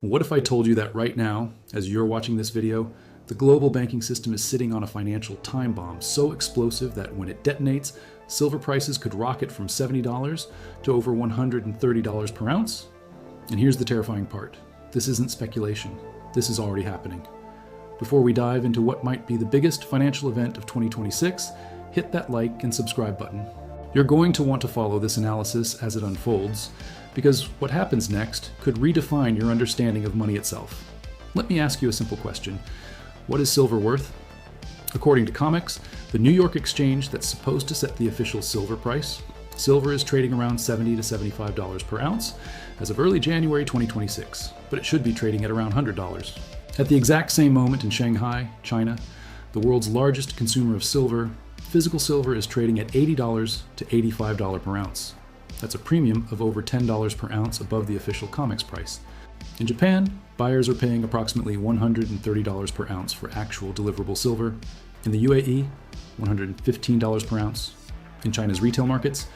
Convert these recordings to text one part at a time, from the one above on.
What if I told you that right now, as you're watching this video, the global banking system is sitting on a financial time bomb so explosive that when it detonates, silver prices could rocket from $70 to over $130 per ounce? And here's the terrifying part. This isn't speculation. This is already happening. Before we dive into what might be the biggest financial event of 2026, hit that like and subscribe button. You're going to want to follow this analysis as it unfolds, because what happens next could redefine your understanding of money itself. Let me ask you a simple question. What is silver worth? According to COMEX, the New York exchange that's supposed to set the official silver price, silver is trading around $70 to $75 per ounce as of early January 2026, but it should be trading at around $100. At the exact same moment in Shanghai, China, the world's largest consumer of silver, physical silver is trading at $80 to $85 per ounce. That's a premium of over $10 per ounce above the official COMEX price. In Japan, buyers are paying approximately $130 per ounce for actual deliverable silver. In the UAE, $115 per ounce. In China's retail markets,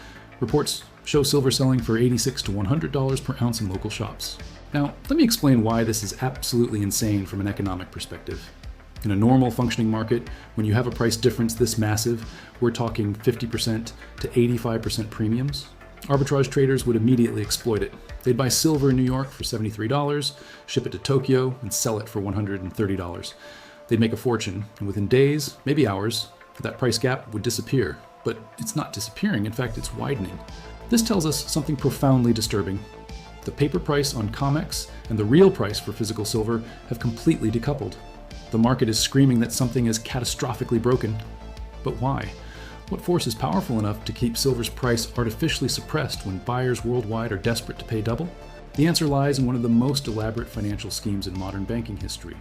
reports show silver selling for $86 to $100 per ounce in local shops. Now, let me explain why this is absolutely insane from an economic perspective. In a normal functioning market, when you have a price difference this massive, we're talking 50% to 85% premiums, arbitrage traders would immediately exploit it. They'd buy silver in New York for $73, ship it to Tokyo, and sell it for $130. They'd make a fortune, and within days, maybe hours, that price gap would disappear. But it's not disappearing, in fact, it's widening. This tells us something profoundly disturbing. The paper price on COMEX and the real price for physical silver have completely decoupled. The market is screaming that something is catastrophically broken. But why? What force is powerful enough to keep silver's price artificially suppressed when buyers worldwide are desperate to pay double? The answer lies in one of the most elaborate financial schemes in modern banking history.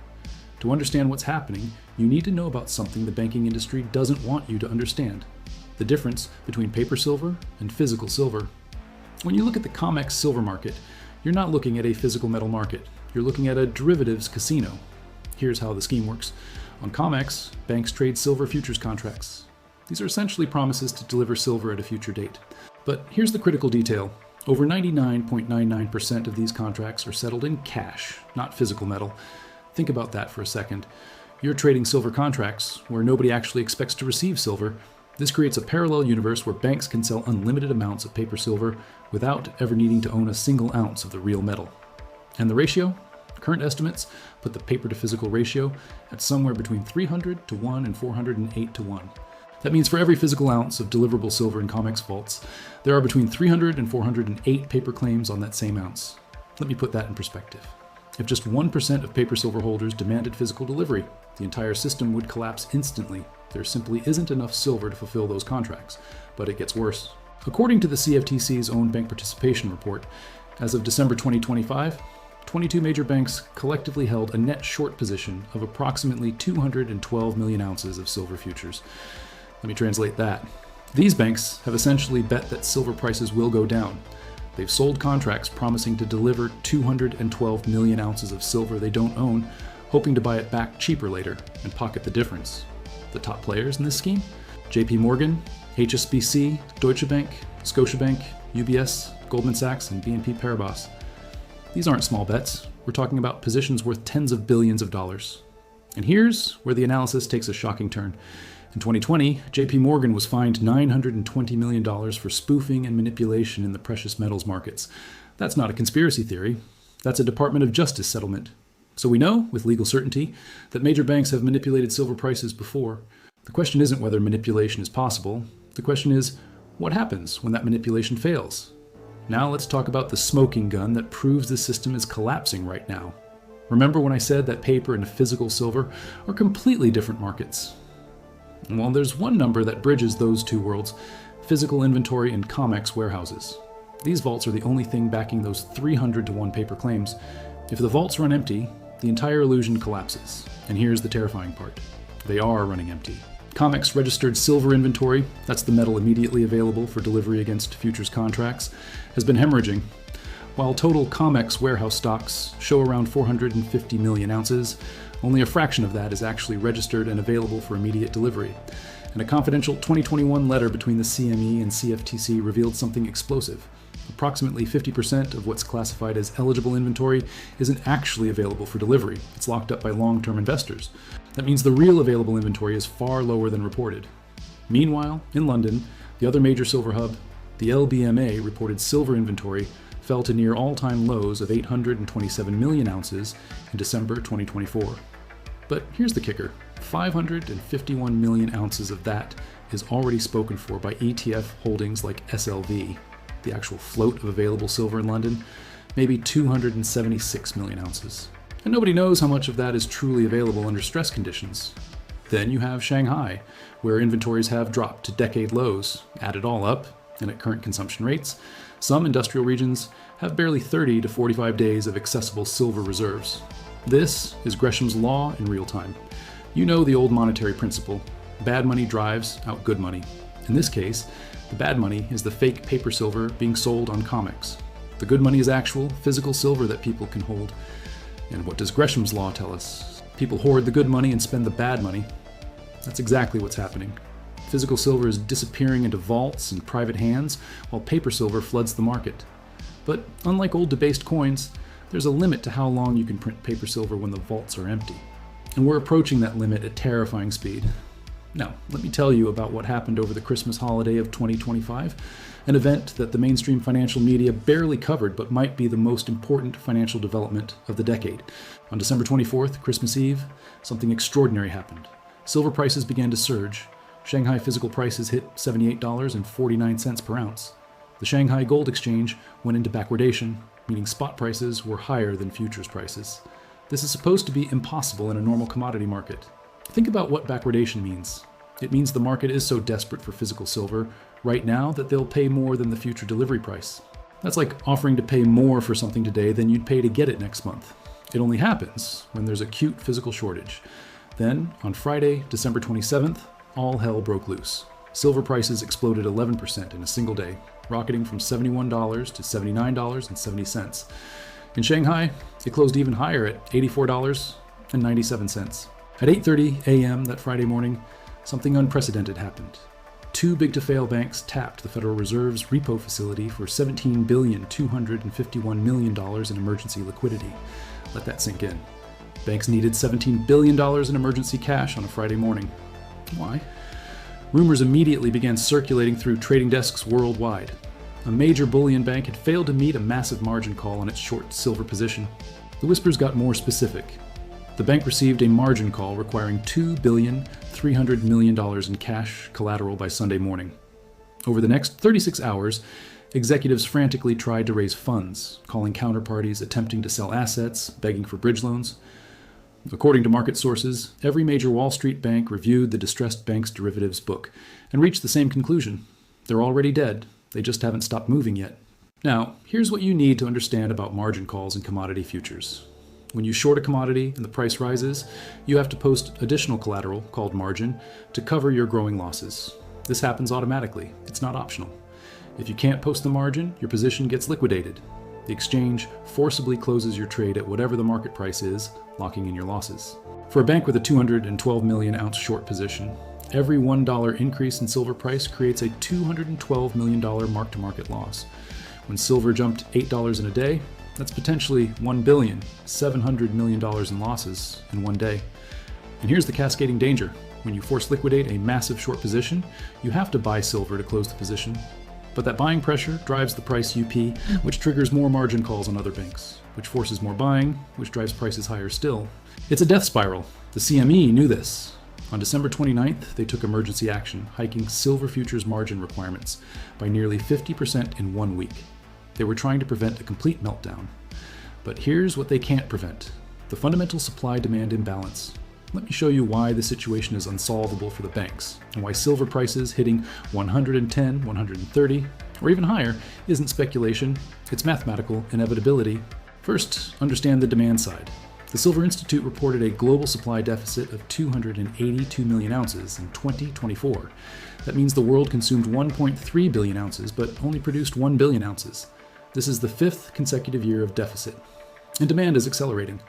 To understand what's happening, you need to know about something the banking industry doesn't want you to understand: the difference between paper silver and physical silver. When you look at the COMEX silver market, you're not looking at a physical metal market. You're looking at a derivatives casino. Here's how the scheme works. On COMEX, banks trade silver futures contracts. These are essentially promises to deliver silver at a future date. But here's the critical detail. Over 99.99% of these contracts are settled in cash, not physical metal. Think about that for a second. You're trading silver contracts where nobody actually expects to receive silver. This creates a parallel universe where banks can sell unlimited amounts of paper silver without ever needing to own a single ounce of the real metal. And the ratio? Current estimates put the paper to physical ratio at somewhere between 300 to 1 and 408 to 1. That means for every physical ounce of deliverable silver in COMEX vaults, there are between 300 and 408 paper claims on that same ounce. Let me put that in perspective. If just 1% of paper silver holders demanded physical delivery, the entire system would collapse instantly. There simply isn't enough silver to fulfill those contracts, but it gets worse. According to the CFTC's own bank participation report, as of December 2025, 22 major banks collectively held a net short position of approximately 212 million ounces of silver futures. Let me translate that. These banks have essentially bet that silver prices will go down. They've sold contracts promising to deliver 212 million ounces of silver they don't own, hoping to buy it back cheaper later and pocket the difference. The top players in this scheme? JP Morgan, HSBC, Deutsche Bank, Scotiabank, UBS, Goldman Sachs, and BNP Paribas. These aren't small bets. We're talking about positions worth tens of billions of dollars. And here's where the analysis takes a shocking turn. In 2020, JP Morgan was fined $920 million for spoofing and manipulation in the precious metals markets. That's not a conspiracy theory. That's a Department of Justice settlement. So we know, with legal certainty, that major banks have manipulated silver prices before. The question isn't whether manipulation is possible. The question is, what happens when that manipulation fails? Now let's talk about the smoking gun that proves the system is collapsing right now. Remember when I said that paper and physical silver are completely different markets? Well, there's one number that bridges those two worlds: physical inventory in COMEX warehouses. These vaults are the only thing backing those 300 to 1 paper claims. If the vaults run empty, the entire illusion collapses. And here's the terrifying part. They are running empty. COMEX registered silver inventory, that's the metal immediately available for delivery against futures contracts, has been hemorrhaging. While total COMEX warehouse stocks show around 450 million ounces, only a fraction of that is actually registered and available for immediate delivery. And a confidential 2021 letter between the CME and CFTC revealed something explosive. Approximately 50% of what's classified as eligible inventory isn't actually available for delivery. It's locked up by long-term investors. That means the real available inventory is far lower than reported. Meanwhile, in London, the other major silver hub, the LBMA reported silver inventory fell to near all-time lows of 827 million ounces in December 2024. But here's the kicker. 551 million ounces of that is already spoken for by ETF holdings like SLV, the actual float of available silver in London, maybe 276 million ounces. And nobody knows how much of that is truly available under stress conditions. Then you have Shanghai, where inventories have dropped to decade lows. Add it all up, and at current consumption rates, some industrial regions have barely 30 to 45 days of accessible silver reserves. This is Gresham's law in real time. You know the old monetary principle: bad money drives out good money. In this case, the bad money is the fake paper silver being sold on COMEX. The good money is actual, physical silver that people can hold. And what does Gresham's law tell us? People hoard the good money and spend the bad money. That's exactly what's happening. Physical silver is disappearing into vaults and private hands, while paper silver floods the market. But unlike old debased coins, there's a limit to how long you can print paper silver when the vaults are empty. And we're approaching that limit at terrifying speed. Now, let me tell you about what happened over the Christmas holiday of 2025, an event that the mainstream financial media barely covered but might be the most important financial development of the decade. On December 24th, Christmas Eve, something extraordinary happened. Silver prices began to surge. Shanghai physical prices hit $78.49 per ounce. The Shanghai Gold Exchange went into backwardation, meaning spot prices were higher than futures prices. This is supposed to be impossible in a normal commodity market. Think about what backwardation means. It means the market is so desperate for physical silver right now that they'll pay more than the future delivery price. That's like offering to pay more for something today than you'd pay to get it next month. It only happens when there's acute physical shortage. Then, on Friday, December 27th, all hell broke loose. Silver prices exploded 11% in a single day, rocketing from $71 to $79.70. In Shanghai, it closed even higher at $84.97. At 8:30 a.m. that Friday morning, something unprecedented happened. Two big-to-fail banks tapped the Federal Reserve's repo facility for $17,251 million in emergency liquidity. Let that sink in. Banks needed $17 billion in emergency cash on a Friday morning. Why? Rumors immediately began circulating through trading desks worldwide. A major bullion bank had failed to meet a massive margin call on its short silver position. The whispers got more specific. The bank received a margin call requiring $2,300 million in cash collateral by Sunday morning. Over the next 36 hours, executives frantically tried to raise funds, calling counterparties, attempting to sell assets, begging for bridge loans. According to market sources, every major Wall Street bank reviewed the distressed bank's derivatives book and reached the same conclusion. They're already dead. They just haven't stopped moving yet. Now, here's what you need to understand about margin calls in commodity futures. When you short a commodity and the price rises, you have to post additional collateral, called margin, to cover your growing losses. This happens automatically. It's not optional. If you can't post the margin, your position gets liquidated. The exchange forcibly closes your trade at whatever the market price is, locking in your losses. For a bank with a 212 million ounce short position, every $1 increase in silver price creates a $212 million mark-to-market loss. When silver jumped $8 in a day, that's potentially $1,700 million in losses in one day. And here's the cascading danger. When you force liquidate a massive short position, you have to buy silver to close the position. But that buying pressure drives the price UP, which triggers more margin calls on other banks, which forces more buying, which drives prices higher still. It's a death spiral. The CME knew this. On December 29th, they took emergency action, hiking silver futures margin requirements by nearly 50% in 1 week. They were trying to prevent a complete meltdown. But here's what they can't prevent: the fundamental supply-demand imbalance. Let me show you why the situation is unsolvable for the banks, and why silver prices hitting 110, 130, or even higher isn't speculation, it's mathematical inevitability. First, understand the demand side. The Silver Institute reported a global supply deficit of 282 million ounces in 2024. That means the world consumed 1.3 billion ounces, but only produced 1 billion ounces. This is the fifth consecutive year of deficit. And demand is accelerating.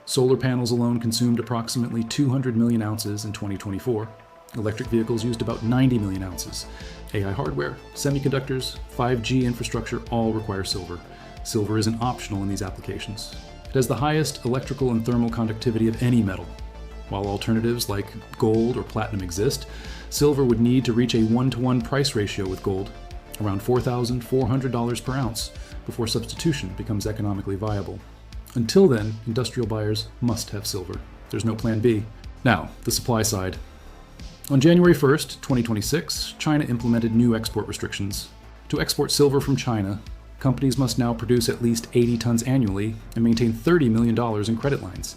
Solar panels alone consumed approximately 200 million ounces in 2024. Electric vehicles used about 90 million ounces. AI hardware, semiconductors, 5G infrastructure all require silver. Silver isn't optional in these applications. It has the highest electrical and thermal conductivity of any metal. While alternatives like gold or platinum exist, silver would need to reach a 1-to-1 price ratio with gold, around $4,400 per ounce, before substitution becomes economically viable. Until then, industrial buyers must have silver. There's no plan B. Now, the supply side. On January 1st, 2026, China implemented new export restrictions. To export silver from China, companies must now produce at least 80 tons annually and maintain $30 million in credit lines.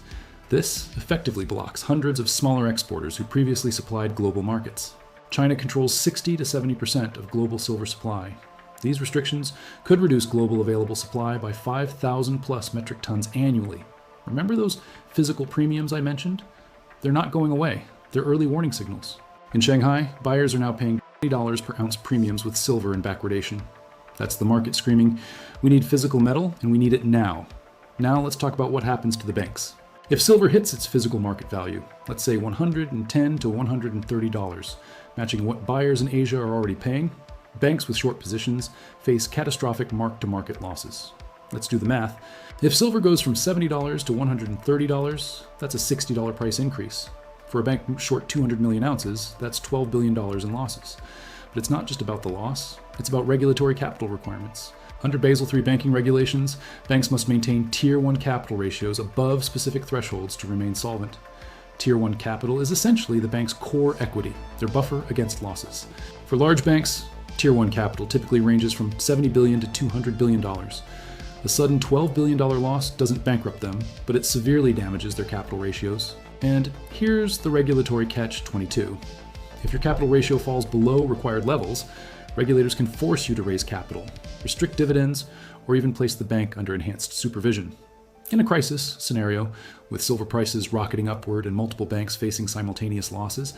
This effectively blocks hundreds of smaller exporters who previously supplied global markets. China controls 60 to 70% of global silver supply. These restrictions could reduce global available supply by 5,000 plus metric tons annually. Remember those physical premiums I mentioned? They're not going away. They're early warning signals. In Shanghai, buyers are now paying $20 per ounce premiums with silver in backwardation. That's the market screaming, we need physical metal and we need it now. Now let's talk about what happens to the banks. If silver hits its physical market value, let's say $110 to $130, matching what buyers in Asia are already paying, banks with short positions face catastrophic mark-to-market losses. Let's do the math. If silver goes from $70 to $130, that's a $60 price increase. For a bank short 200 million ounces, that's $12 billion in losses. But it's not just about the loss, it's about regulatory capital requirements. Under Basel III banking regulations, banks must maintain Tier 1 capital ratios above specific thresholds to remain solvent. Tier 1 capital is essentially the bank's core equity, their buffer against losses. For large banks, Tier 1 capital typically ranges from $70 billion to $200 billion. A sudden $12 billion loss doesn't bankrupt them, but it severely damages their capital ratios. And here's the regulatory catch-22. If your capital ratio falls below required levels, regulators can force you to raise capital, restrict dividends, or even place the bank under enhanced supervision. In a crisis scenario, with silver prices rocketing upward and multiple banks facing simultaneous losses,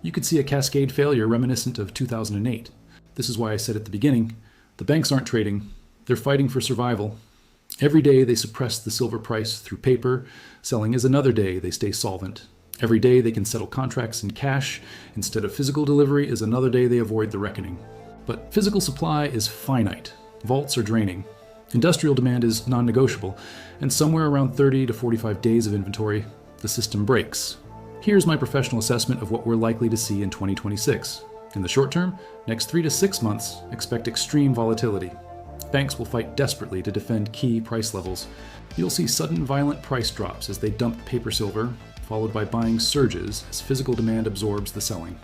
you could see a cascade failure reminiscent of 2008. This is why I said at the beginning, the banks aren't trading, they're fighting for survival. Every day they suppress the silver price through paper, selling is another day they stay solvent. Every day they can settle contracts in cash instead of physical delivery is another day they avoid the reckoning. But physical supply is finite. Vaults are draining. Industrial demand is non-negotiable, and somewhere around 30 to 45 days of inventory, the system breaks. Here's my professional assessment of what we're likely to see in 2026. In the short term, next 3 to 6 months, expect extreme volatility. Banks will fight desperately to defend key price levels. You'll see sudden violent price drops as they dump paper silver, followed by buying surges as physical demand absorbs the selling.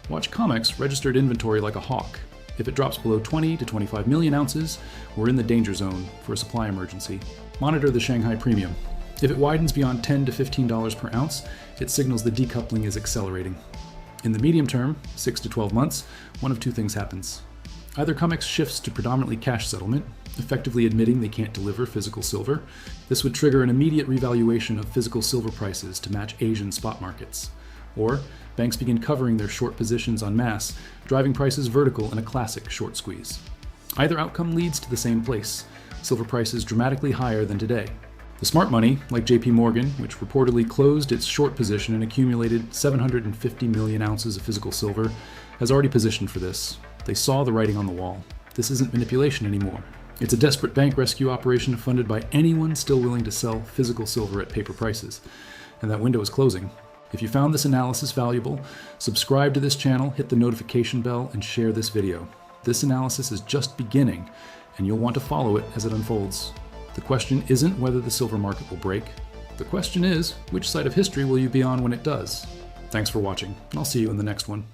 Watch COMEX registered inventory like a hawk. If it drops below 20 to 25 million ounces, we're in the danger zone for a supply emergency. Monitor the Shanghai premium. If it widens beyond $10 to $15 per ounce, it signals the decoupling is accelerating. In the medium term, 6 to 12 months, one of two things happens. Either COMEX shifts to predominantly cash settlement, effectively admitting they can't deliver physical silver. This would trigger an immediate revaluation of physical silver prices to match Asian spot markets. Or banks begin covering their short positions en masse, driving prices vertical in a classic short squeeze. Either outcome leads to the same place, silver prices dramatically higher than today. The smart money, like JP Morgan, which reportedly closed its short position and accumulated 750 million ounces of physical silver, has already positioned for this. They saw the writing on the wall. This isn't manipulation anymore. It's a desperate bank rescue operation funded by anyone still willing to sell physical silver at paper prices. And that window is closing. If you found this analysis valuable, subscribe to this channel, hit the notification bell, and share this video. This analysis is just beginning, and you'll want to follow it as it unfolds. The question isn't whether the silver market will break. The question is, which side of history will you be on when it does? Thanks for watching, and I'll see you in the next one.